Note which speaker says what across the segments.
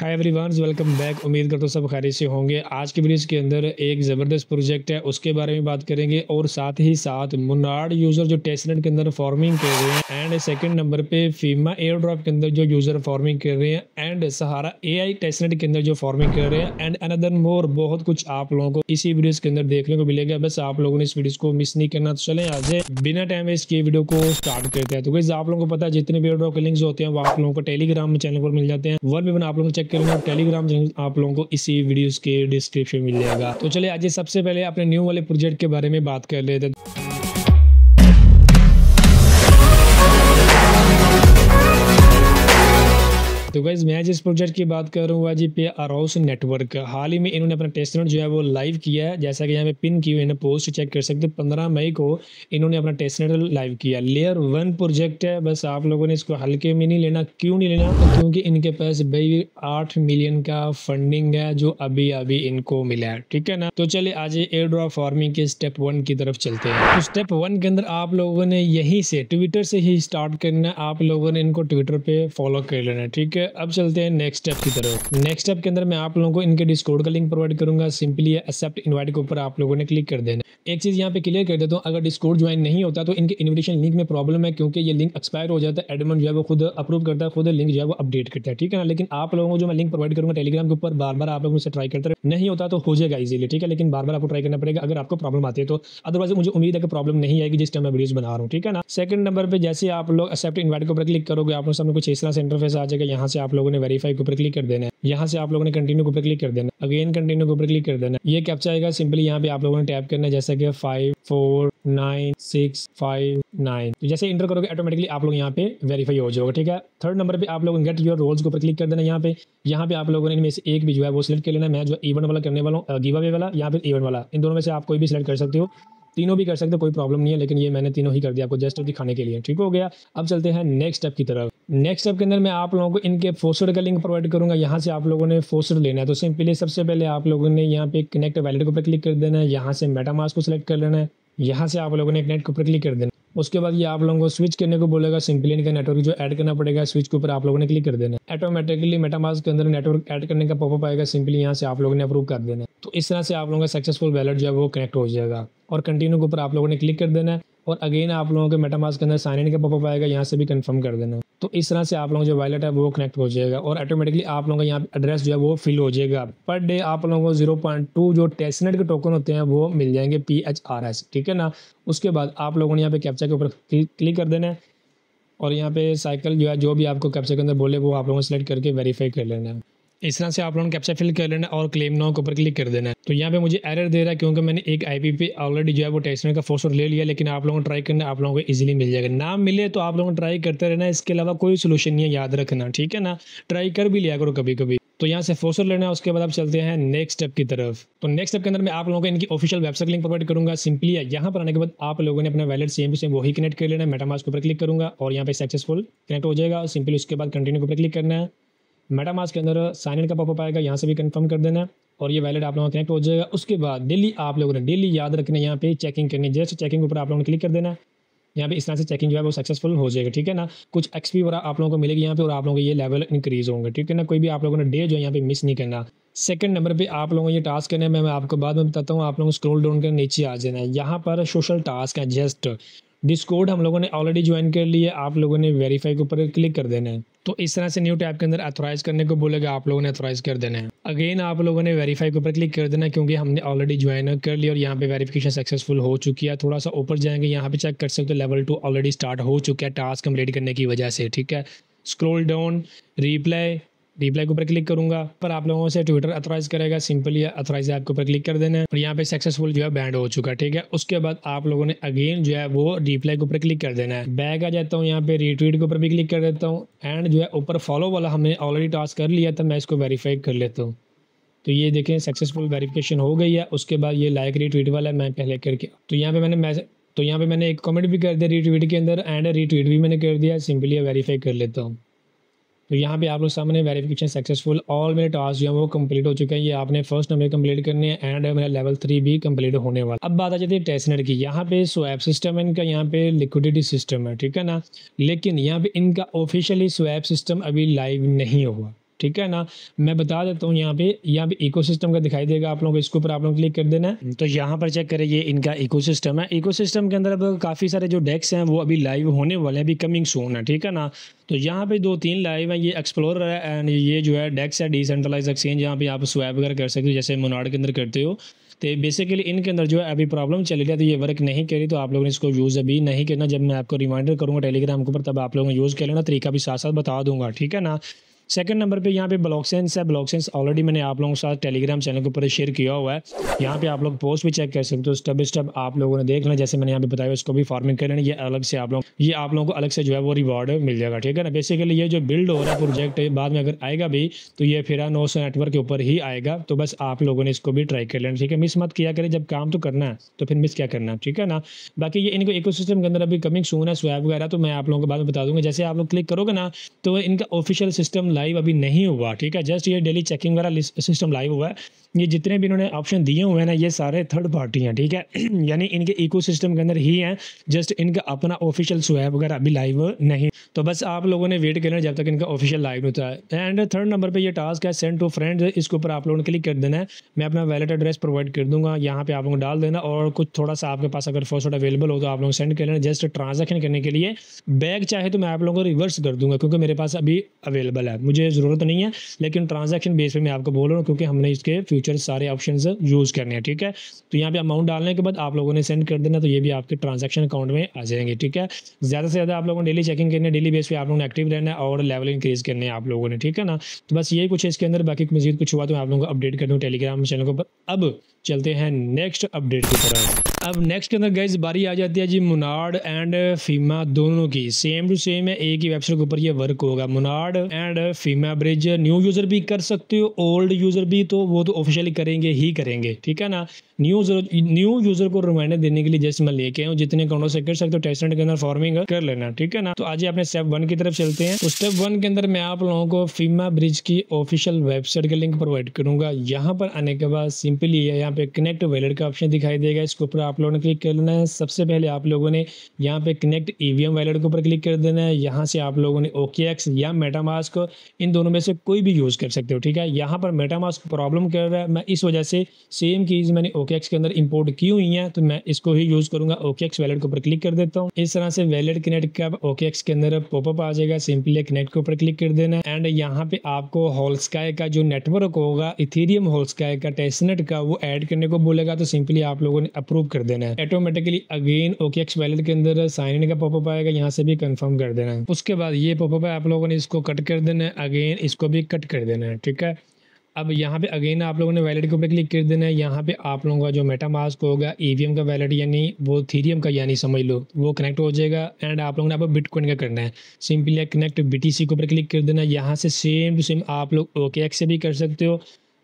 Speaker 1: Hi everyone, welcome back. उम्मीद करता हूँ सब खैरियत से होंगे। आज के वीडियो के अंदर एक ज़बरदस्त प्रोजेक्ट है, उसके बारे में बात करेंगे और साथ ही साथ मुनार्ड यूज़र जो टेस्टनेट के अंदर फार्मिंग कर रहे हैं एंड सेकंड नंबर पे फीमा एयर ड्रॉप के अंदर जो यूज़र फार्मिंग कर रहे हैं एंड सहारा एआई टेस्टनेट के अंदर जो फार्मिंग कर रहे हैं एंड अनदर मोर। बहुत कुछ आप लोगों को इसी वीडियो के अंदर देखने को मिलेगा। बस आप लोगों ने इस वीडियो को मिस नहीं करना। तो चलें आज बिना टाइम वेस्ट किए वीडियो को स्टार्ट करते हैं। तो गाइस आप लोगों को पता है जितने भी एयर ड्रॉप के लिंक्स होते हैं वो आप लोगों को टेलीग्राम चैनल पर मिल जाते हैं। वन भी आप लोगों को चेक करेंगे, टेलीग्राम आप लोगों को इसी वीडियोस के डिस्क्रिप्शन में मिल जाएगा। तो चलिए आज सबसे पहले अपने न्यू वाले प्रोजेक्ट के बारे में बात कर लेते हैं। तो गाइस मैं जिस प्रोजेक्ट की बात कर रहा हूँ जी पे अरोस नेटवर्क। हाल ही में इन्होंने अपना टेस्टनेट जो है वो लाइव किया है। जैसा कि यहाँ पे पिन की हुई पोस्ट चेक कर सकते हैं। 15 मई को इन्होंने अपना टेस्टनेट लाइव किया। लेयर 1 प्रोजेक्ट है। बस आप लोगों ने इसको हल्के में नहीं लेना। क्यों नहीं लेना? तो क्योंकि इनके पास भाई 8 मिलियन का फंडिंग है जो अभी अभी इनको मिला है, ठीक है ना। तो चलिए आज एयर ड्रॉप फार्मिंग के स्टेप 1 की तरफ चलते हैं। तो स्टेप 1 के अंदर आप लोगों ने यहीं से ट्विटर से ही स्टार्ट करना है। आप लोगों ने इनको ट्विटर पे फॉलो कर लेना है, ठीक है। अब चलते हैं नेक्स्ट स्टेप की तरफ। नेक्स्ट स्टेप के अंदर मैं आप लोगों को इनके डिस्कॉर्ड का लिंक प्रोवाइड करूंगा। सिंपली एक्सेप्ट इनवाइट के ऊपर आप लोगों ने क्लिक कर देना। एक चीज यहाँ पे क्लियर कर देता हूँ, अगर डिस्कॉर्ड ज्वाइन नहीं होता तो इनके इनविटेशन लिंक में प्रॉब्लम है, क्योंकि ये लिंक एक्सपायर हो जाता है। एडमिन जो है वो खुद अप्रूव करता है, खुद लिंक जो है वो अपडेट करता है, ठीक है ना। लेकिन आप लोगों को जो मैं लिंक प्रोवाइड करूंगा टेलीग्राम के ऊपर, बार बार आप लोगों से ट्राई करते रहे, नहीं होता तो हो जाएगा इजीली, ठीक है। लेकिन बार बार आपको ट्राई करना पड़ेगा अगर आपको प्रॉब्लम आती है तो। अदरवाइज मुझे उम्मीद है कि प्रॉब्लम नहीं आएगी जिस टाइम मैं वीडियोस बना रहा हूँ, ठीक है ना। सेकंड नंबर पे जैसे आप लोग एक्सेप्ट इनवाइट के ऊपर क्लिक करोगे, आप लोग सामने कुछ इस तरह से इंटरफेस आ जाएगा। यहाँ से आप लोगों ने वेरीफाई के ऊपर क्लिक कर देना है। यहाँ से आप लोगों ने कंटिन्यू के ऊपर क्लिक कर देना, अगेन कंटिन्यू के ऊपर क्लिक कर देना। ये कैप्चा आएगा, सिंपली यहाँ पे आप लोगों ने टैप करना है, जैसा कि 5 4 9 6 5 9। तो जैसे इंटर करोगे ऑटोमेटिकली आप लोग यहाँ पे वेरीफाई हो जाओगे, ठीक है। थर्ड नंबर पे आप लोग गेट योर रोल्स के ऊपर क्लिक कर देना। यहाँ पे आप लोगों ने इनमें से एक भी जो है वो सिलेक्ट कर लेना। मैं जो इवेंट वाला करने वाला हूँ, गिव अवे वाला या फिर इवेंट वाला, इन दोनों में से आप कोई भी सिलेक्ट कर सकते हो। तीनों भी कर सकते हो, कोई प्रॉब्लम नहीं है, लेकिन ये मैंने तीनों ही कर दिया आपको जस्ट दिखाने के लिए, ठीक हो गया। अब चलते हैं नेक्स्ट स्टेप की तरफ। नेक्स्ट स्टेप के अंदर मैं आप लोगों को इनके फोस्टर का लिंक प्रोवाइड करूंगा। यहाँ से आप लोगों ने फोस्टर लेना है। तो सिंपली सबसे पहले आप लोगों ने यहाँ पे कनेक्ट वैलेट के ऊपर क्लिक कर देना है। यहाँ से मेटामास्क को सिलेक्ट कर लेना है। यहाँ से आप लोगों ने कनेक्ट के ऊपर क्लिक कर देना। उसके बाद ये आप लोगों को स्विच करने को बोलेगा। सिंपली इनका नेटवर्क जो ऐड करना पड़ेगा, स्विच के ऊपर आप लोगों ने क्लिक कर देना। ऑटोमेटिकली मेटामास्क के अंदर नेटवर्क ऐड करने का पॉपअप आएगा। सिंपली यहाँ से आप लोगों ने अप्रूव कर देना। तो इस तरह से आप लोगों का सक्सेसफुल वैलेट जो है वो कनेक्ट हो जाएगा। और कंटिन्यू के ऊपर आप लोगों ने क्लिक कर देना है। और अगेन आप लोगों के मेटामास्क के अंदर साइन इन का पॉपअप आएगा, यहाँ से भी कंफर्म कर देना। तो इस तरह से आप लोगों जो वैलेट है वो कनेक्ट हो जाएगा और ऑटोमेटिकली आप लोगों का यहाँ एड्रेस जो है वो फिल हो जाएगा। पर डे आप लोगों को 0.2 जो टेस्टनेट के टोकन होते हैं वो मिल जाएंगे PHRS, ठीक है ना। उसके बाद आप लोगों ने यहाँ पे कैप्चा के ऊपर क्लिक कर देना है और यहाँ पे साइकिल जो है जो भी आपको कैप्चा के अंदर बोले वो आप लोगों ने सेलेक्ट करके वेरीफाई कर लेना है। इस तरह से आप लोगों ने कैप्चा फिल कर लेना और क्लेम नाउ के ऊपर क्लिक कर देना है। तो यहाँ पे मुझे एरर दे रहा है क्योंकि मैंने एक आईपी पे ऑलरेडी जो है वो टेस्टनेट का फोस्टर ले लिया, लेकिन आप लोगों को ट्राई करना, आप लोगों को इजीली मिल जाएगा। ना मिले तो आप लोगों को ट्राई करते रहना, इसके अलावा कोई सोल्यूशन नहीं है, याद रखना, ठीक है ना। ट्राई कर भी लिया करो कभी कभी। तो यहाँ से फोस्टर लेना है। उसके बाद आप चलते हैं नेक्स्ट स्टेप की तरफ। तो नेक्स्ट स्टेप के अंदर मैं आप लोगों को इनकी ऑफिशियल वेबसाइट लिंक प्रोवाइड करूंगा। सिंपली यहाँ पर आने के बाद आप लोगों ने अपना वैलेट सेम टू सेम वही कनेक्ट कर लेना है। मेटामास्क के ऊपर क्लिक करूंगा और यहाँ पे सक्सेसफुल कनेक्ट हो जाएगा। सिंपली उसके बाद कंटिन्यू के ऊपर क्लिक करना है। मेटामास्क के अंदर साइन इन का पॉपअप आएगा, यहाँ से भी कंफर्म कर देना है और ये वैलेट आप लोगों का कनेक्ट हो जाएगा। उसके बाद डेली आप लोगों ने डेली याद रखना, यहाँ पे चेकिंग करनी। जस्ट चेकिंग के ऊपर आप लोगों ने क्लिक कर देना। यहाँ पे इस तरह से चेकिंग जो है वो सक्सेसफुल हो जाएगा, ठीक है ना। कुछ एक्सपी वगैरह आप लोगों को मिलेगी यहाँ पे और आप लोगों को ये लेवल इंक्रीज होंगे, ठीक है ना। कोई भी आप लोगों ने डे जो है यहाँ पे मिस नहीं करना। सेकंड नंबर पे आप लोगों को ये टास्क करना है, मैं आपको बाद में बताता हूँ। आप लोगों को स्क्रॉल डाउन कर नीचे आ जाना है। यहाँ पर सोशल टास्क है। जस्ट डिस्कॉर्ड हम लोगों ने ऑलरेडी ज्वाइन कर लिया, आप लोगों ने वेरीफाई के ऊपर क्लिक कर देना है। तो इस तरह से न्यू टैब के अंदर अथोराइज करने को बोलेगा, आप लोगों ने अथोराइज कर देना है। अगेन आप लोगों ने वेरीफाई के ऊपर क्लिक कर देना क्योंकि हमने ऑलरेडी ज्वाइन कर लिया और यहाँ पे वेरिफिकेशन सक्सेसफुल हो चुकी है। थोड़ा सा ऊपर जाएंगे, यहाँ पे चेक कर सकते हो लेवल 2 ऑलरेडी स्टार्ट हो चुका है टास्क कंप्लीट करने की वजह से, ठीक है। स्क्रॉल डाउन, रिप्लाई के ऊपर क्लिक करूंगा पर आप लोगों से ट्विटर अथोराइज करेगा। सिंपली अथोराइज ऐप के ऊपर क्लिक कर देना है और यहाँ पे सक्सेसफुल जो है बैंड हो चुका है, ठीक है। उसके बाद आप लोगों ने अगेन जो है वो रिप्लाई के ऊपर क्लिक कर देना है। बैक आ जाता हूँ, यहाँ पे रीट्वीट के ऊपर भी क्लिक कर देता हूँ एंड जो है ऊपर फॉलो वाला हमने ऑलरेडी टास्क कर लिया था, मैं इसको वेरीफाई कर लेता हूँ। तो ये देखें सक्सेसफुल वेरिफिकेशन हो गई है। उसके बाद ये लाइक रीट्वीट वाला मैं पहले करके, तो यहाँ पे मैंने एक कमेंट भी कर दिया रीट्वीट के अंदर एंड रीट्वीट भी मैंने कर दिया। सिंपली वेरीफाई कर लेता हूँ। तो यहाँ पे आप लोग सामने वेरिफिकेशन सक्सेसफुल, ऑल मेरे टास्क जो है वो कंप्लीट हो चुके हैं। ये आपने फर्स्ट नंबर कंप्लीट करने हैं एंड मेरा लेवल 3 भी कंप्लीट होने वाला। अब बात आ जाती है टेस्टनेट की। यहाँ पे स्वैप सिस्टम है इनका, यहाँ पे लिक्विडिटी सिस्टम है, ठीक है ना। लेकिन यहाँ पे इनका ऑफिशियली स्वैप सिस्टम अभी लाइव नहीं हुआ, ठीक है ना। मैं बता देता हूँ यहाँ पे इकोसिस्टम का दिखाई देगा आप लोगों को, इसके ऊपर आप लोगों को क्लिक कर देना है। तो यहाँ पर चेक करें, ये इनका इकोसिस्टम है। इकोसिस्टम के अंदर अब काफ़ी सारे जो डेक्स हैं वो अभी लाइव होने वाले हैं, अभी कमिंग सून है, ठीक है ना। तो यहाँ पे 2-3 लाइव हैं, ये एक्सप्लोरर है एंड ये जो है डेक्स है डिसेंट्रलाइज एक्सचेंज, यहाँ पे आप स्वैप वगैरह कर सकते हो जैसे मोनाड के अंदर करते हो। तो बेसिकली इनके अंदर जो है अभी प्रॉब्लम चल रही है, तो ये वर्क नहीं करी, तो आप लोगों ने इसको यूज़ अभी नहीं करना। जब मैं आपको रिमाइंडर करूँगा टेलीग्राम के ऊपर तब आप लोगों ने यूज़ कर लेना, तरीका भी साथ साथ बता दूंगा, ठीक है ना। सेकंड नंबर पे यहाँ पे ब्लॉकसेंस है। ब्लॉकसेंस ऑलरेडी मैंने आप लोगों के साथ टेलीग्राम चैनल के ऊपर शेयर किया हुआ है। यहाँ पे आप लोग पोस्ट भी चेक कर सकते हो, स्टेप बाय स्टेप आप लोगों ने देख लेना, जैसे मैंने यहाँ पे बताया इसको भी फार्मिंग कर लेना। ये आप लोगों को अलग से जो है वो रिवॉर्ड मिल जाएगा, ठीक है ना। बेसिकली ये जो बिल्ड हो रहा है प्रोजेक्ट बाद में अगर आएगा भी तो ये फिर नोस नेटवर्क के ऊपर ही आएगा। तो बस आप लोगों ने इसको भी ट्राई कर लेना, ठीक है। मिस मत किया करें, जब काम तो करना है तो फिर मिस क्या करना, ठीक है ना। बाकी ये इनको इकोसिस्टम के अंदर अभी कमिंग सून है स्वैप वगैरह, तो मैं आप लोगों को बाद में बता दूंगा। जैसे आप लोग क्लिक करोगे ना तो इनका ऑफिशियल सिस्टम लाइव अभी नहीं हुआ, ठीक है। जस्ट ये डेली चेकिंग वाला सिस्टम लाइव हुआ है। ये जितने भी इन्होंने ऑप्शन दिए हुए हैं ना ये सारे थर्ड पार्टी हैं, ठीक है। यानी इनके इकोसिस्टम के अंदर ही हैं, जस्ट इनका अपना ऑफिशियल स्वैप वगैरह अभी लाइव नहीं। तो बस आप लोगों ने वेट करना जब तक इनका ऑफिशियल लाइव होता है। एंड थर्ड नंबर पे ये टास्क है सेंड टू फ्रेंड्स, इसके ऊपर आप लोगों ने क्लिक कर देना है। मैं अपना वैलेट एड्रेस प्रोवाइड कर दूंगा, यहाँ पे आप लोगों को डाल देना और कुछ थोड़ा सा आपके पास अगर फॉर्सट अवेलेबल हो तो आप लोग सेंड कर लेना। जस्ट ट्रांजेक्शन करने के लिए बैग चाहे तो मैं आप लोगों को रिवर्स कर दूंगा क्योंकि मेरे पास अभी अवेलेबल है, मुझे ज़रूरत नहीं है, लेकिन ट्रांजैक्शन बेस पे मैं आपको बोल रहा हूँ क्योंकि हमने इसके फ्यूचर सारे ऑप्शन यूज़ करने हैं, ठीक है। तो यहाँ पे अमाउंट डालने के बाद आप लोगों ने सेंड कर देना, तो ये भी आपके ट्रांजैक्शन अकाउंट में आ जाएंगे, ठीक है। ज़्यादा से ज़्यादा आप लोगों ने डेली चेकिंग करनी है, डेली बेस पे आप लोगों ने एक्टिव रहना है और लेवल इंक्रीज करने हैं आप लोगों ने, ठीक है ना। तो बस ये कुछ है इसके अंदर, बाकी मजीद कुछ हुआ तो मैं आप लोगों को अपडेट कर दूँ टेलीग्राम चैनल के ऊपर। अब चलते हैं नेक्स्ट अपडेट की तरफ। अब नेक्स्ट के अंदर गाइस बारी आ जाती है जी मोनाड एंड फीमा दोनों की, सेम टू सेम है, एक ही वेबसाइट के ऊपर ये वर्क होगा। मोनाड एंड फीमा ब्रिज न्यू यूज़र भी कर सकते हो, ओल्ड यूज़र भी, तो वो तो ऑफिशियली करेंगे ही करेंगे, ठीक है ना। न्यू यूज़र को रिमाइंडर देने के लिए जैसे मैं लेके आऊँ, जितने अकाउंटों से कर सकते हो टेस्टनेट के अंदर फार्मिंग कर लेना, ठीक है ना। तो आज अपने स्टेप 1 की तरफ चलते हैं। तो स्टेप 1 के अंदर मैं आप लोगों को फीमा ब्रिज की ऑफिशियल वेबसाइट का लिंक प्रोवाइड करूंगा। यहाँ पर आने के बाद सिंपली यहाँ पे कनेक्ट वैलेट का ऑप्शन दिखाई देगा, इसके ऊपर आप लोगों ने क्लिक कर लेना है। सबसे पहले आप लोगों ने यहाँ पे कनेक्ट ईवीएम वैलेट के ऊपर क्लिक कर देना है। यहाँ से आप लोगों ने OKX या मेटामास्क, इन दोनों में से कोई भी यूज़ कर सकते हो, ठीक है। यहाँ पर मेटामास्क प्रॉब्लम कर रहा है, मैं इस वजह से सेम कीज़ मैंने OKX के अंदर इंपोर्ट की हुई हैं, तो मैं इसको ही यूज़ करूँगा। OKX वैलेट के ऊपर क्लिक कर देता हूँ। इस तरह से वैलेट कनेक्ट का OKX के अंदर पॉपअप आ जाएगा, सिंपली कनेक्ट के ऊपर क्लिक कर देना है। एंड यहाँ पे आपको होलस्काई का जो नेटवर्क होगा इथेरियम होलस्काई का टेस्टनेट का, वो ऐड करने को बोलेगा, तो सिंपली आप लोगों ने अप्रूव कर देना है। ऑटोमेटिकली अगेन OKX वैलेट के अंदर साइन इन का पॉपअप आएगा, यहाँ से भी कंफर्म कर देना है। उसके बाद ये पॉपअप है, आप लोगों ने इसको कट कर देना है, अगेन इसको भी कट कर देना है, ठीक है। अब यहाँ पे अगेन आप लोगों ने वैलेट के ऊपर क्लिक कर देना है। यहाँ पे आप लोगों का जो मेटामास्क होगा ईवीएम का वैलेट यानी वो थीरियम का यानी समझ लो वो कनेक्ट हो जाएगा। एंड आप लोगों ने अब बिटकॉइन का करना है, सिंपली कनेक्ट BTC के ऊपर क्लिक कर देना है। यहाँ से सेम टू सेम आप लोग OKX से भी कर सकते हो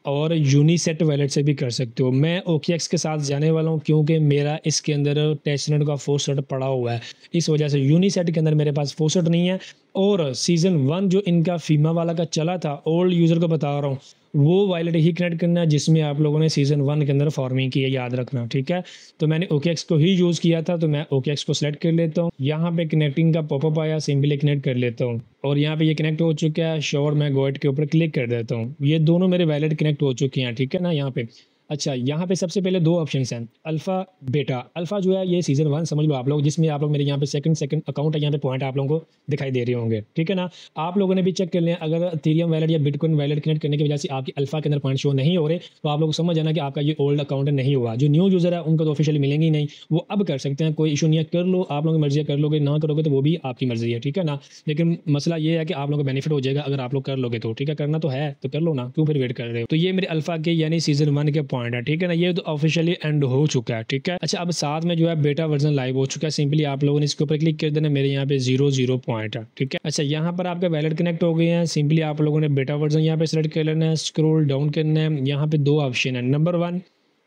Speaker 1: और यूनिसेट वैलेट से भी कर सकते हो। मैं OKX के साथ जाने वाला हूँ क्योंकि मेरा इसके अंदर टेस्टनेट का फॉसेट पड़ा हुआ है, इस वजह से यूनिसेट के अंदर मेरे पास फॉसेट नहीं है। और सीज़न 1 जो इनका फीमा वाला का चला था, ओल्ड यूज़र को बता रहा हूँ, वो वैलेट ही कनेक्ट करना है जिसमें आप लोगों ने सीज़न 1 के अंदर फार्मिंग की है, याद रखना, ठीक है। तो मैंने OKX को ही यूज़ किया था, तो मैं OKX को सेलेक्ट कर लेता हूँ। यहाँ पे कनेक्टिंग का पॉपअप आया, सिंपली कनेक्ट कर लेता हूँ और यहाँ पे ये कनेक्ट हो चुका है। श्योर मैं गो इट के ऊपर क्लिक कर देता हूँ। ये दोनों मेरे वैलेट कनेक्ट हो चुके हैं, ठीक है ना। यहाँ पे अच्छा, यहाँ पे सबसे पहले 2 ऑप्शंस हैं, अल्फ़ा बेटा। अल्फ़ा जो है ये सीज़न 1 समझ लो आप लोग, जिसमें आप लोग मेरे यहाँ पे सेकंड अकाउंट है, यहाँ पे पॉइंट आप लोगों को दिखाई दे रहे होंगे, ठीक है ना। आप लोगों ने भी चेक कर लिया, अगर इथेरियम वैलेट या बिटकॉइन वैलेट कनेक्ट करने की वजह से आपकी अल्फ़ा के अंदर पॉइंट शो नहीं हो रहे, तो आप लोग समझ जाना कि आपका ये ओल्ड अकाउंट नहीं हुआ। जो न्यू यूज़र है उनको तो ऑफिशियली मिलेंगे ही नहीं, वो अब कर सकते हैं, कोई इशू नहीं है, कर लो, आप लोगों की मर्जी है, कर लोगे, ना करोगे तो वो भी आपकी मर्जी है, ठीक है ना। लेकिन मसला ये है कि आप लोगों को बेनिफिट हो जाएगा अगर आप लोग कर लोगे तो, ठीक है। करना तो है तो कर लो ना, क्यों फिर वेट कर रहे हो। तो ये मेरे अल्फ़ा के यानी सीज़न 1 के पॉइंट है, ठीक है ना। ये ऑफिशियली एंड हो चुका है, ठीक है। अच्छा, अब साथ में जो है बेटा वर्जन लाइव हो चुका है, सिंपली आप लोगों ने इसके ऊपर क्लिक कर देना। मेरे यहाँ पे 0 पॉइंट है, ठीक है। अच्छा, यहाँ पर आपका वैलेट कनेक्ट हो गए हैं, सिंपली आप लोगों ने बेटा वर्जन यहाँ पे सेलेक्ट कर लेना है, स्क्रॉल डाउन करना है। यहाँ पे 2 ऑप्शन है, number 1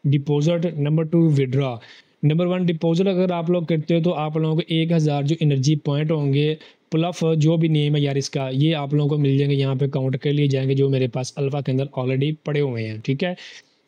Speaker 1: deposit, number 2 withdraw. Number 1 deposit अगर आप लोग करते हो तो आप लोगों को 1000 जो एनर्जी पॉइंट होंगे प्लफ जो भी नेम है यार इसका, ये आप लोगों को मिल जाएंगे, यहाँ पे काउंट कर लिए जाएंगे जो मेरे पास अल्फा के अंदर ऑलरेडी पड़े हुए हैं, ठीक है।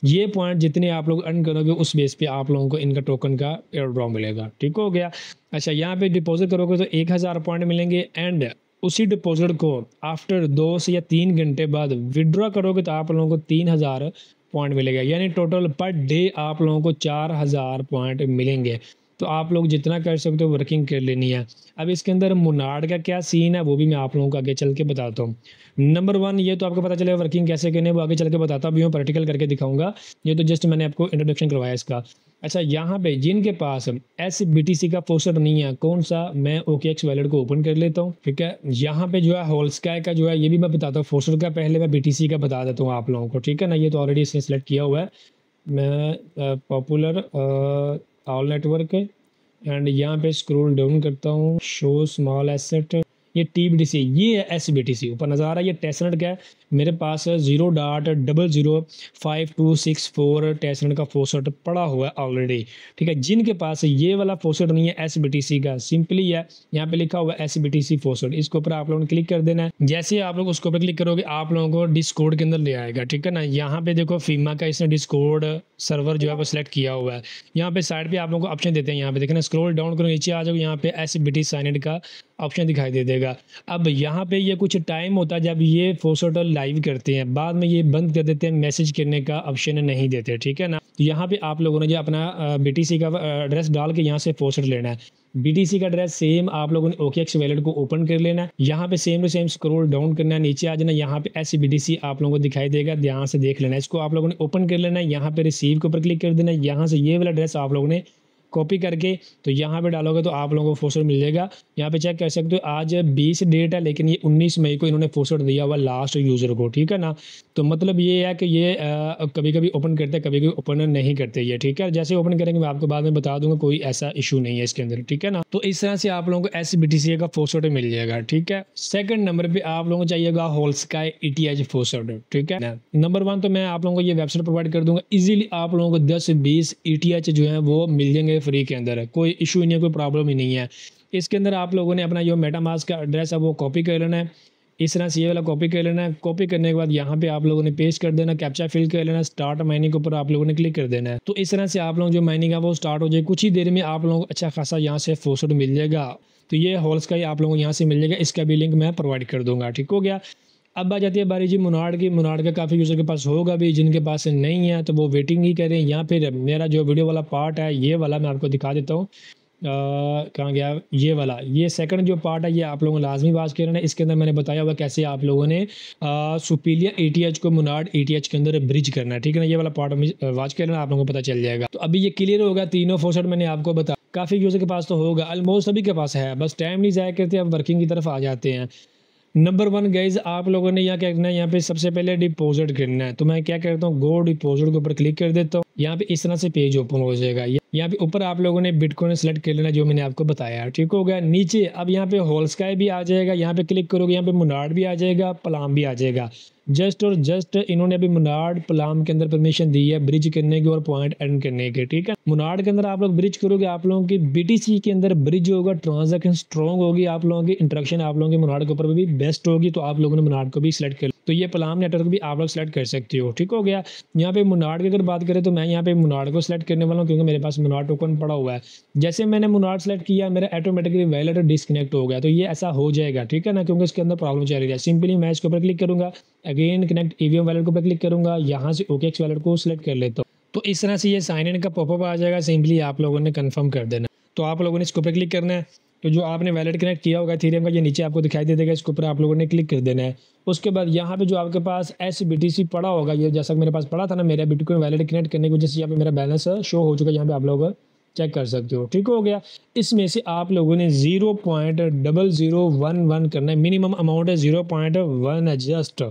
Speaker 1: ये पॉइंट जितने आप लोग अर्न करोगे उस बेस पे आप लोगों को इनका टोकन का एयर ड्रॉप मिलेगा, ठीक हो गया। अच्छा, यहाँ पे डिपॉजिट करोगे तो 1000 पॉइंट मिलेंगे एंड उसी डिपॉजिट को आफ्टर 2 से या 3 घंटे बाद विड्रॉ करोगे तो आप लोगों को 3000 पॉइंट मिलेगा, यानी टोटल पर डे आप लोगों को 4000 पॉइंट मिलेंगे। तो आप लोग जितना कर सकते हो वर्किंग कर लेनी है। अब इसके अंदर मुनाड का क्या सीन है वो भी मैं आप लोगों को आगे चल के बताता हूँ। नंबर 1 ये तो आपको पता चलेगा वर्किंग कैसे करनी है, वो आगे चल के बताता भी हूँ, प्रैक्टिकल करके दिखाऊंगा। ये तो जस्ट मैंने आपको इंट्रोडक्शन करवाया इसका। अच्छा, यहाँ पे जिनके पास SBTC का फोसट नहीं है, कौन सा, मैं OKX वैलेट को ओपन कर लेता हूँ। ठीक है, यहाँ पे जो है होलस्काई का जो है ये भी मैं बताता हूँ फोसट का, पहले मैं BTC का बता देता हूँ आप लोगों को। ठीक है ना, ये तो ऑलरेडी इसने सेलेक्ट किया हुआ है। मैं पॉपुलर ऑल नेटवर्क एंड यहाँ पे स्क्रॉल डाउन करता हूँ, शो स्मॉल एसेट, ये TBTC, ये है SBTC ऊपर नज़र आ रहा है। ये टेस्टनेट का है, मेरे पास 0.005264 टेस्टनेट का फोसट पड़ा हुआ है ऑलरेडी। ठीक है, जिनके पास ये वाला फोसट नहीं है SBTC का, सिंपली है यहाँ पे लिखा हुआ है SBTC फोसट, इसके ऊपर आप लोगों ने क्लिक कर देना है। जैसे आप लोग उसके ऊपर क्लिक करोगे आप लोगों को डिस्कॉर्ड के अंदर ले आएगा। ठीक है ना, यहाँ पे देखो फीमा का इसने डिस्कॉर्ड सर्वर जो है वो सिलेक्ट किया हुआ है। यहाँ पे साइड पे आप लोगों को ऑप्शन देते हैं, यहाँ पे देखना, स्क्रॉल डाउन करो नीचे आ जाओ, यहाँ पे SBTC साइनेट का ऑप्शन दिखाई दे देगा। अब यहाँ पे ये कुछ टाइम होता है जब ये फोसट लाइव करते हैं, बाद में ये बंद कर देते हैं, मैसेज करने का ऑप्शन नहीं देते। ठीक है ना, तो यहाँ पे आप लोगों ने जो अपना BTC का एड्रेस डाल के यहाँ से फोसट लेना है। BTC का एड्रेस सेम आप लोगों ने OKX वैलेट को ओपन कर लेना है। यहाँ पे same to same scroll down करना है, नीचे आ जाना, यहाँ पे SBTC आप लोगों को दिखाई देगा, ध्यान से देख लेना है। इसको आप लोगों ने ओपन कर लेना है, यहाँ पे रिसीव के ऊपर क्लिक कर देना है। यहाँ से ये वाला एड्रेस आप लोगों ने कॉपी करके तो यहाँ पे डालोगे तो आप लोगों को फोसट मिल जाएगा। यहाँ पे चेक कर सकते हो, आज 20 डेट है लेकिन ये 19 मई को इन्होंने फोसट दिया हुआ लास्ट यूज़र को। ठीक है ना, तो मतलब ये है कि ये कभी कभी ओपन करते हैं, कभी कभी ओपन नहीं करते ये। ठीक है, जैसे ओपन करेंगे मैं आपको बाद में बता दूंगा, कोई ऐसा इशू नहीं है इसके अंदर। ठीक है ना, तो इस तरह से आप लोगों को SBTC का फोसट मिल जाएगा। ठीक है, सेकंड नंबर पे आप लोगों को चाहिएगा होलस्काई ETH फोसट। ठीक है, नंबर 1 तो मैं आप लोगों को ये वेबसाइट प्रोवाइड कर दूंगा, इजीली आप लोगों को 10 से 20 ETH जो है वो मिल जाएंगे फ्री के अंदर, कोई इशू ही नहीं है, कोई प्रॉब्लम ही नहीं है। इसके अंदर आप लोगों ने अपना जो मेटामास्क का एड्रेस है वो कॉपी कर लेना है, इस तरह से ये वाला कॉपी कर लेना है। कॉपी करने के बाद यहाँ पे आप लोगों ने पेस्ट कर देना, कैप्चा फिल कर लेना, स्टार्ट माइनिंग के ऊपर आप लोगों ने क्लिक कर देना है। तो इस तरह से आप लोग जो माइनिंग है वो स्टार्ट हो जाए, कुछ ही देर में आप लोगों को अच्छा खासा यहाँ से फोसट मिल जाएगा। तो ये होल्स का ही आप लोगों को यहाँ से मिल जाएगा, इसका भी लिंक मैं प्रोवाइड कर दूंगा। ठीक हो गया। अब आ जाती है बारी जी मुनाड की। मुनाड का काफ़ी यूज़र के पास होगा भी, जिनके पास नहीं है तो वो वेटिंग ही करें। यहाँ फिर मेरा जो वीडियो वाला पार्ट है ये वाला मैं आपको दिखा देता हूँ। कहाँ गया ये वाला, ये सेकंड जो पार्ट है ये आप लोगों ने लाजमी वाच करना है। इसके अंदर मैंने बताया हुआ कैसे आप लोगों ने सुपीरियर ETH को मुनाड ETH के अंदर ब्रिज करना है। ठीक है ना, ये वाला पार्ट वाच करना, आप लोगों को पता चल जाएगा। तो अभी ये क्लियर होगा, तीनों फोसट मैंने आपको बता, काफ़ी यूज़र के पास तो होगा, ऑलमोस्ट सभी के पास है, बस टाइम नहीं ज़ाया करते, अब वर्किंग की तरफ आ जाते हैं। नंबर 1 गाइज आप लोगों ने यहाँ क्या करना है, यहाँ पे सबसे पहले डिपॉजिट करना है। तो मैं क्या करता हूँ, गो डिपॉजिट के ऊपर क्लिक कर देता हूँ। यहाँ पे इस तरह से पेज ओपन हो जाएगा। यहाँ पे ऊपर आप लोगों ने बिटकॉइन सेलेक्ट कर लेना जो मैंने आपको बताया। ठीक हो गया। नीचे अब यहाँ पे होलस्काई भी आ जाएगा, यहाँ पे क्लिक करोगे यहाँ पे मुनाड भी आ जाएगा, पलाम भी आ जाएगा। जस्ट और जस्ट इन्होंने अभी मुनाड पलाम के अंदर परमिशन दी है ब्रिज करने की और पॉइंट अर्न करने के। ठीक है, मुनाड के अंदर आप लोग ब्रिज करोगे, आप लोगों की BTC के अंदर ब्रिज होगा, ट्रांजैक्शन स्ट्रॉन्ग होगी, आप लोगों की इंटरेक्शन आप लोगों के मुनाड के ऊपर भी बेस्ट होगी। तो आप लोगों ने मुनाड को भी सिलेक्ट कर, तो ये पलाम नेटवर्क भी आप लोग सेलेक्ट कर सकते हो। ठीक हो गया। यहाँ पे मुनाड की अगर बात करें तो मैं यहाँ पे मुनाड को सिलेक्ट करने वाला हूँ क्योंकि मेरे पास मुनाड टोकन पड़ा हुआ है। जैसे मैंने मुनाड सेलेक्ट किया मेरा ऑटोमेटिकली वैलेट डिस्कनेक्ट हो गया, तो ये ऐसा हो जाएगा। ठीक है ना, क्योंकि इसके अंदर प्रॉब्लम चल रही है। सिंपली मैं इसके ऊपर क्लिक करूंगा, अगेन कनेक्ट EVM वैलेट के ऊपर क्लिक करूंगा, यहाँ से OKX वैलेट को सिलेक्ट कर लेता हूँ। तो इस तरह से ये साइन इन का पॉपअप आ जाएगा, सिंपली आप लोगों ने कंफर्म कर देना। तो आप लोगों ने इसके ऊपर क्लिक करना है, तो जो आपने वैलेट कनेक्ट किया होगा इथेरियम का ये नीचे आपको दिखाई दे देगा, इसके ऊपर आप लोगों ने क्लिक कर देना है। उसके बाद यहाँ पे जो आपके पास SBTC पड़ा होगा, ये जैसा मेरे पास पड़ा था ना, मेरा बिटकॉइन वैलेट कनेक्ट करने की वजह से यहाँ पे मेरा बैलेंस शो हो चुका है, यहाँ पे आप लोग चेक कर सकते हो। ठीक हो गया। इसमें से आप लोगों ने 0.0011 करना है, मिनिमम अमाउंट है 0.1 है जस्ट।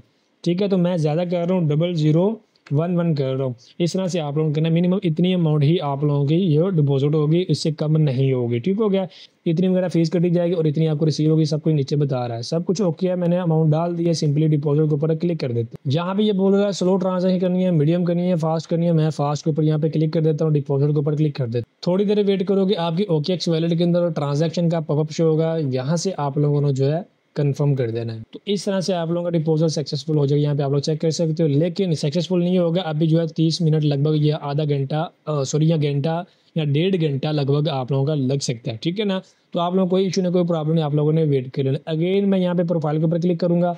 Speaker 1: ठीक है, तो मैं ज़्यादा कर रहा हूँ 0011 कर रहा हूँ। इस तरह से आप लोगों को करना, मिनिमम इतनी अमाउंट ही आप लोगों की ये डिपॉजिट होगी, इससे कम नहीं होगी। ठीक हो गया। इतनी वगैरह फीस कटी जाएगी और इतनी आपको रिसीव होगी, सब कुछ नीचे बता रहा है, सब कुछ ओके है। मैंने अमाउंट डाल दिया, सिंपली डिपॉजिट के ऊपर क्लिक कर देते हैं। जहाँ पे ये बोल रहा है स्लो ट्रांजेक्शन करनी है, मीडियम करनी है, फास्ट करनी है, मैं फास्ट के ऊपर यहाँ पे क्लिक कर देता हूँ, डिपॉजिट के ऊपर क्लिक कर देता हूँ। थोड़ी देर वेट करोगे, आपकी OKX वैलेट के अंदर ट्रांजैक्शन का पॉपअप शो होगा, यहाँ से आप लोगों ने जो है कंफर्म कर देना है। तो इस तरह से आप लोगों का डिपॉजिट सक्सेसफुल हो जाएगा। यहाँ पे आप लोग चेक कर सकते हो, लेकिन सक्सेसफुल नहीं होगा। अभी जो है 30 मिनट लगभग या आधा घंटा सॉरी या घंटा या 1.5 घंटा लगभग आप लोगों का लग सकता है, ठीक है ना। तो आप लोगों को कोई इशू नहीं, कोई प्रॉब्लम नहीं, आप लोगों ने वेट कर लेना। अगेन मैं यहाँ पे प्रोफाइल के ऊपर क्लिक करूँगा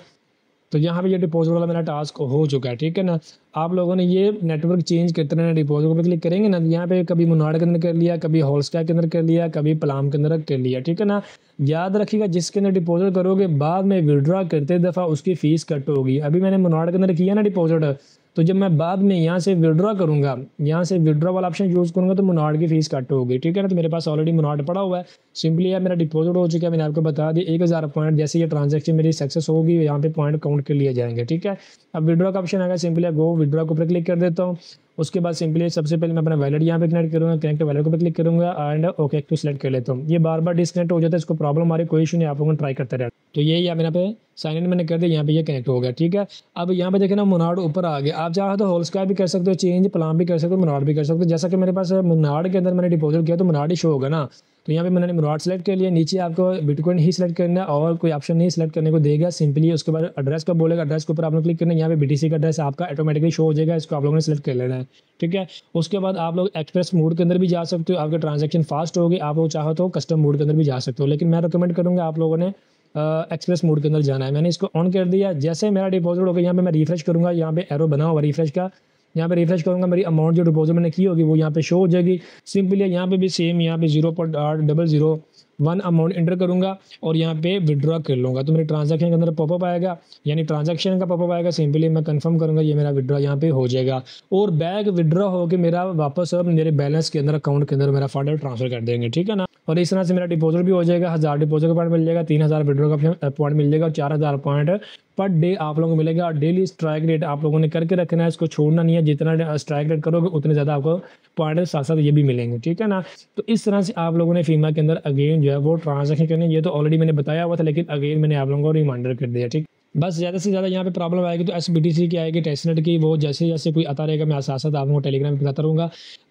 Speaker 1: तो यहाँ पे ये डिपॉजिट वाला मेरा टास्क हो चुका है, ठीक है ना। आप लोगों ने ये नेटवर्क चेंज करते रहना, डिपॉजिट के ऊपर क्लिक करेंगे ना, यहाँ पे कभी मुनाड़ के अंदर कर लिया, कभी हॉलस्टार के अंदर कर लिया, कभी पलाम के अंदर कर लिया, ठीक है ना। याद रखिएगा जिसके अंदर डिपॉजिट करोगे बाद में विड्रॉ करते दफ़ा उसकी फ़ीस कट होगी। अभी मैंने मुनाड़ के अंदर किया ना डिपॉजिट, तो जब मैं बाद में यहाँ से विड्रॉ करूँगा, यहाँ से विड्रॉ वाला ऑप्शन यूज़ करूँगा तो मुनाड़ की फ़ीस कट होगी, ठीक है ना। तो मेरे पास ऑलरेडी मुनाड़ पड़ा हुआ है, सिंपली यार मेरा डिपॉजिट हो चुका है। मैंने आपको बता दिया 1000 पॉइंट, जैसे ये ट्रांजैक्शन मेरी सक्सेस होगी यहाँ पे पॉइंट काउंट कर लिए जाएंगे, ठीक है। अब विड्रॉ का ऑप्शन आएगा, सिंपली गो विड्रॉ के ऊपर क्लिक कर देता हूँ। उसके बाद सिंपली सबसे पहले मैं अपना वैलेट यहाँ पे कनेक्ट करूँगा, कनेक्ट वैलेट के ऊपर क्लिक करूँगा एंड ओके टू सेलेक्ट कर लेता हूँ। ये बार बार डिस्कनेक्ट हो जाता है, इसको प्रॉब्लम आ रही, कोई इशू नहीं, आप लोगों को ट्राई करते रहना। तो यही यहाँ पे साइन इन मैंने कर दिया, यहाँ पे ये कनेक्ट हो गया, ठीक है। अब यहाँ पे देखें ना मुनाड़ ऊपर आ गया। आप चाहो तो होलस्टार भी कर सकते हो चेंज, प्लान भी कर सकते हो, मुनाड़ भी कर सकते हो। जैसा कि मेरे पास मुनाड़ के अंदर मैंने डिपॉजिट किया तो मुनाड़ ही शो होगा ना। तो यहाँ पे मैंने मुनाड़ सेलेक्ट कर लिया, नीचे आपको बिटकॉइन ही सेलेक्ट करना है और कोई ऑप्शन नहीं सेलेक्ट करने को देगा। सिंपली उसके बाद एड्रेस का बोलेगा, एड्रेस के ऊपर आपने क्लिक करना है, यहाँ पे BTC का एड्रेस आपका ऑटोमेटिकली शो हो जाएगा, इसको आप लोगों ने सेलेक्ट कर लेना है, ठीक है। उसके बाद आप लोग एक्सप्रेस मोड के अंदर भी जा सकते हो, आपके ट्रांजैक्शन फास्ट होगी। आप लोग चाहो तो कस्टम मोड के अंदर भी जा सकते हो, लेकिन मैं रिकमेंड करूँगा आप लोगों ने एक्सप्रेस मोड के अंदर जाना है। मैंने इसको ऑन कर दिया। जैसे मेरा डिपॉजिट होगा यहाँ पे मैं रिफ्रेश करूँगा, यहाँ पे एरो बना हुआ रिफ्रेश का, यहाँ पे रिफ्रेश करूँगा, मेरी अमाउंट जो डिपॉजिट मैंने की होगी वो यहाँ पे शो हो जाएगी। सिंपली यहाँ पे भी सेम, यहाँ पे 0.001 अमाउंट एंटर करूँगा और यहाँ पे विड्रॉ कर लूँगा तो मेरे ट्रांजैक्शन के अंदर पॉपअप आएगा, यानी ट्रांजैक्शन का पॉपअप आएगा। सिंपली मैं कंफर्म करूँगा, ये मेरा विड्रॉ यहाँ पे हो जाएगा और बैग विड्रॉ होकर मेरा वापस अब मेरे बैलेंस के अंदर अकाउंट के अंदर मेरा फंड ट्रांसफर कर देंगे, ठीक है ना। और इस तरह से मेरा डिपॉजिट भी हो जाएगा, 1000 डिपॉजिट का पॉइंट मिल जाएगा, 3000 विड्रॉ का पॉइंट मिल जाएगा और 4000 पॉइंट पर डे आप लोगों को मिलेगा। और डेली स्ट्राइक रेट आप लोगों ने करके रखना है, इसको छोड़ना नहीं है। जितना स्ट्राइक रेट करोगे उतने ज़्यादा आपको पॉइंट साथ साथ ये भी मिलेंगे, ठीक है ना। तो इस तरह से आप लोगों ने फीमा के अंदर अगेन जो है वो ट्रांजैक्शन करनी है। ये तो ऑलरेडी मैंने बताया हुआ था, लेकिन अगेन मैंने आप लोगों को रिमाइंडर कर दिया, ठीक। बस ज़्यादा से ज़्यादा यहाँ पे प्रॉब्लम आएगी तो SBTC की आएगी, टेस्टनेट की, वो जैसे जैसे कोई आता रहेगा मैं साथ साथ आप लोगों को टेलीग्राम पे बताता रहूँगा।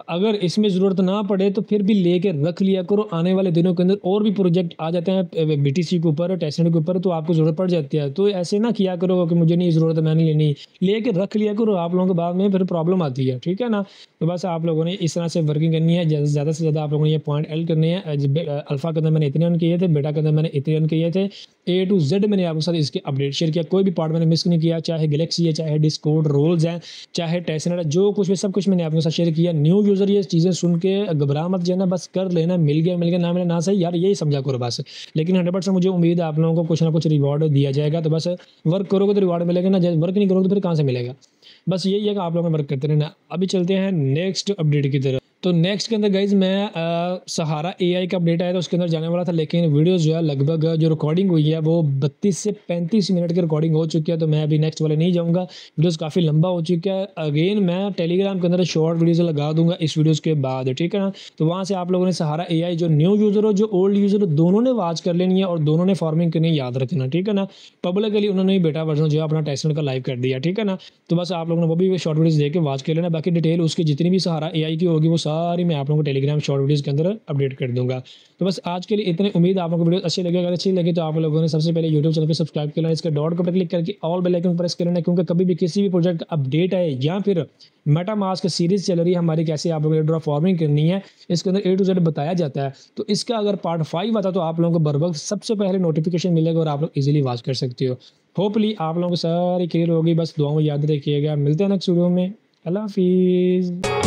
Speaker 1: अगर इसमें ज़रूरत ना पड़े तो फिर भी लेके रख लिया करो, आने वाले दिनों के अंदर और भी प्रोजेक्ट आ जाते हैं BTC के ऊपर, टेस्टनेट के ऊपर, तो आपको ज़रूरत पड़ जाती है। तो ऐसे ना किया करो कि मुझे नहीं ज़रूरत है, मैं नहीं लेनी, लेके रख लिया करो, आप लोगों के बाद में फिर प्रॉब्लम आती है, ठीक है ना। तो बस आप लोगों ने इस तरह से वर्किंग करनी है, ज़्यादा से ज़्यादा आप लोगों ने ये पॉइंट एल करने हैं। अल्फ़ा के अंदर मैंने इतने रन किए थे, बेटा के अंदर मैंने इतने रन किए थे, A to Z मैंने आपके साथ इसके अपडेट शेयर किया, कोई भी पार्ट मैंने मिस नहीं किया, चाहे गैलेक्सी है, चाहे डिस्कॉर्ड रोल्स हैं, चाहे टेस्टनेट है, जो कुछ भी सब कुछ मैंने आपके साथ शेयर किया। न्यू यूज़र ये चीज़ें सुन के घबरा मत जाना, बस कर लेना, मिल गया ना मिला ना सही यार, यही समझा करो बस। लेकिन 100% मुझे उम्मीद है आप लोगों को कुछ ना कुछ रिवॉर्ड दिया जाएगा। तो बस वर्क करोगे तो रिवॉर्ड मिलेगा ना, जब वर्क नहीं करोगे तो फिर कहाँ से मिलेगा। बस यही है कि आप लोगों ने वर्क करते रहना। अभी चलते हैं नेक्स्ट अपडेट की तरफ। तो नेक्स्ट के अंदर गाइज़ मैं सहारा AI का अपडेट आया था उसके अंदर जाने वाला था, लेकिन वीडियोस जो है लगभग जो रिकॉर्डिंग हुई है वो 32 से 35 मिनट की रिकॉर्डिंग हो चुकी है। तो मैं अभी नेक्स्ट वाले नहीं जाऊँगा, वीडियोस काफ़ी लंबा हो चुका है। अगेन मैं टेलीग्राम के अंदर शॉर्ट वीडियोस लगा दूंगा इस वीडियोस के बाद, ठीक है ना। तो वहाँ से आप लोगों ने सहारा AI जो न्यू यूज़र हो जो ओल्ड यूज़र हो दोनों ने वॉच कर लेनी है और दोनों ने फार्मिंग करनी याद रखना, ठीक है ना। पब्लिकली उन्होंने बेटा वर्जन जो है अपना टेस्टनेट का लाइव कर दिया, ठीक है ना। तो बस आप लोगों ने वो भी शॉर्ट वीडियोस देख के वॉच कर लेना। बाकी डिटेल उसकी जितनी भी सहारा AI की होगी वो सारी मैं आप लोगों को टेलीग्राम शॉर्ट वीडियोस के अंदर अपडेट कर दूंगा। तो बस आज के लिए इतने, उम्मीद आप लोगों को वीडियो अच्छी लगे। अगर अच्छी लगी तो आप लोगों ने सबसे पहले यूट्यूब चैनल पे सब्सक्राइब कर लेना, इसके डॉट पर क्लिक करके ऑल बेल आइकन प्रेस कर लेना, क्योंकि कभी भी किसी भी प्रोजेक्ट का अपडेट आए या फिर मेटामास्क सीरीज चल रही है हमारी, कैसे आप लोगों को ड्रॉ फार्मिंग करनी है, इसके अंदर A to Z बताया जाता है। तो इसका अगर पार्ट 5 आता तो आप लोगों को बर वक्त सबसे पहले नोटिफिकेशन मिलेगा और आप लोग इजीली वॉच कर सकते हो। होपफुली आप लोगों को सारी क्लियर होगी। बस दुआओं में याद रखिएगा। मिलते हैं नेक्स्ट वीडियो में। अल्लाह हाफिज़।